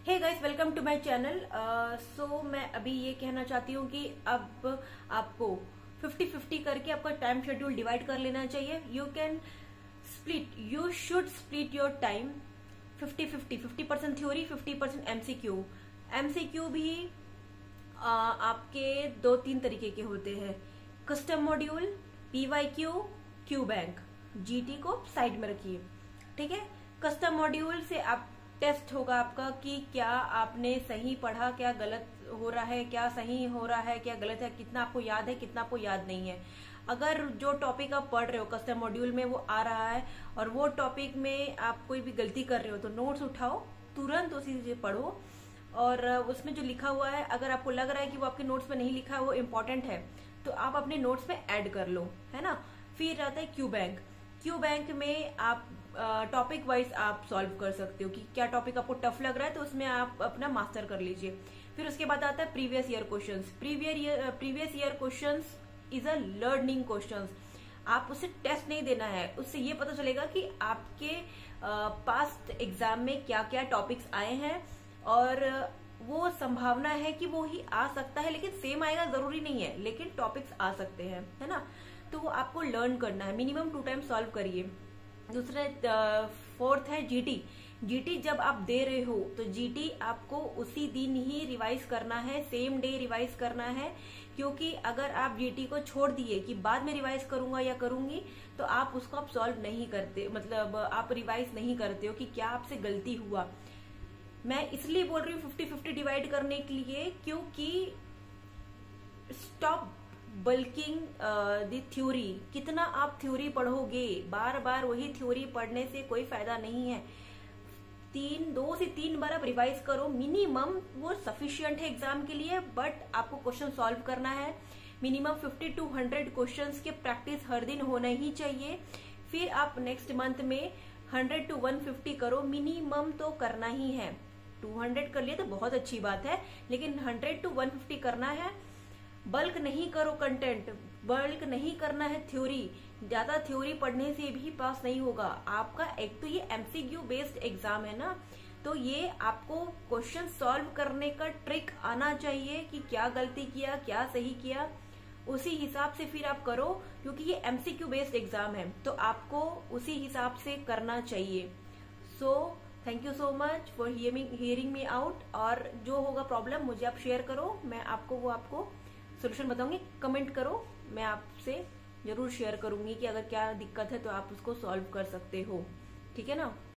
Hey guys, welcome to my channel. So मैं अभी ये कहना चाहती हूँ कि अब आपको 50-50 करके आपका टाइम शेड्यूल डिवाइड कर लेना चाहिए। You should split your time 50-50, 50% theory, 50% MCQ. MCQ भी आपके 2-3 तरीके के होते हैं, custom module, PYQ, Q bank. GT को साइड में रखिए, ठीक है। कस्टम मॉड्यूल से आप टेस्ट होगा आपका कि क्या आपने सही पढ़ा, क्या गलत हो रहा है, क्या सही हो रहा है, क्या गलत है, कितना आपको याद है, कितना आपको याद नहीं है। अगर जो टॉपिक आप पढ़ रहे हो कस्टम मॉड्यूल में वो आ रहा है और वो टॉपिक में आप कोई भी गलती कर रहे हो तो नोट्स उठाओ, तुरंत उसी से पढ़ो और उसमें जो लिखा हुआ है अगर आपको लग रहा है कि वो आपके नोट्स में नहीं लिखा है, वो इम्पोर्टेंट है, तो आप अपने नोट्स में ऐड कर लो, है ना। फिर आता है क्यू बैंक। क्यू बैंक में आप टॉपिक वाइज आप सॉल्व कर सकते हो कि क्या टॉपिक आपको टफ लग रहा है तो उसमें आप अपना मास्टर कर लीजिए। फिर उसके बाद आता है previous year questions. Previous year questions is a learning questions. आप उससे टेस्ट नहीं देना है, उससे ये पता चलेगा कि आपके पास्ट एग्जाम में क्या क्या टॉपिक्स आए हैं और वो संभावना है कि वो ही आ सकता है, लेकिन सेम आएगा जरूरी नहीं है, लेकिन टॉपिक्स आ सकते हैं, है ना। तो वो आपको लर्न करना है, मिनिमम 2 टाइम सॉल्व करिए। दूसरे फोर्थ है जीटी। जीटी जब आप दे रहे हो तो जीटी आपको उसी दिन ही रिवाइज करना है, सेम डे रिवाइज करना है, क्योंकि अगर आप जीटी को छोड़ दिए कि बाद में रिवाइज करूंगा या करूंगी तो आप उसको आप सॉल्व नहीं करते, मतलब आप रिवाइज नहीं करते हो कि क्या आपसे गलती हुआ। मैं इसलिए बोल रही हूँ 50-50 डिवाइड करने के लिए, क्योंकि स्टॉप बल्किंग द थ्योरी। कितना आप थ्योरी पढ़ोगे, बार बार वही थ्योरी पढ़ने से कोई फायदा नहीं है। 2 से 3 बार आप रिवाइज करो मिनिमम, वो सफिशियंट है एग्जाम के लिए, बट आपको क्वेश्चन सॉल्व करना है। मिनिमम 50 to 100 क्वेश्चंस के प्रैक्टिस हर दिन होना ही चाहिए। फिर आप नेक्स्ट मंथ में 100 to 150 करो, मिनिमम तो करना ही है। 200 कर लिए तो बहुत अच्छी बात है, लेकिन 100 to 150 करना है। बल्क नहीं करो कंटेंट, बल्क नहीं करना है थ्योरी। ज्यादा थ्योरी पढ़ने से भी पास नहीं होगा आपका। एक तो ये एमसीक्यू बेस्ड एग्जाम है ना, तो ये आपको क्वेश्चन सॉल्व करने का ट्रिक आना चाहिए कि क्या गलती किया, क्या सही किया, उसी हिसाब से फिर आप करो, क्योंकि ये एमसीक्यू बेस्ड एग्जाम है तो आपको उसी हिसाब से करना चाहिए। So thank you so much for hearing me out. और जो होगा प्रॉब्लम मुझे आप शेयर करो, मैं आपको सोल्यूशन बताऊंगी। कमेंट करो, मैं आपसे जरूर शेयर करूंगी कि अगर क्या दिक्कत है तो आप उसको सॉल्व कर सकते हो, ठीक है ना।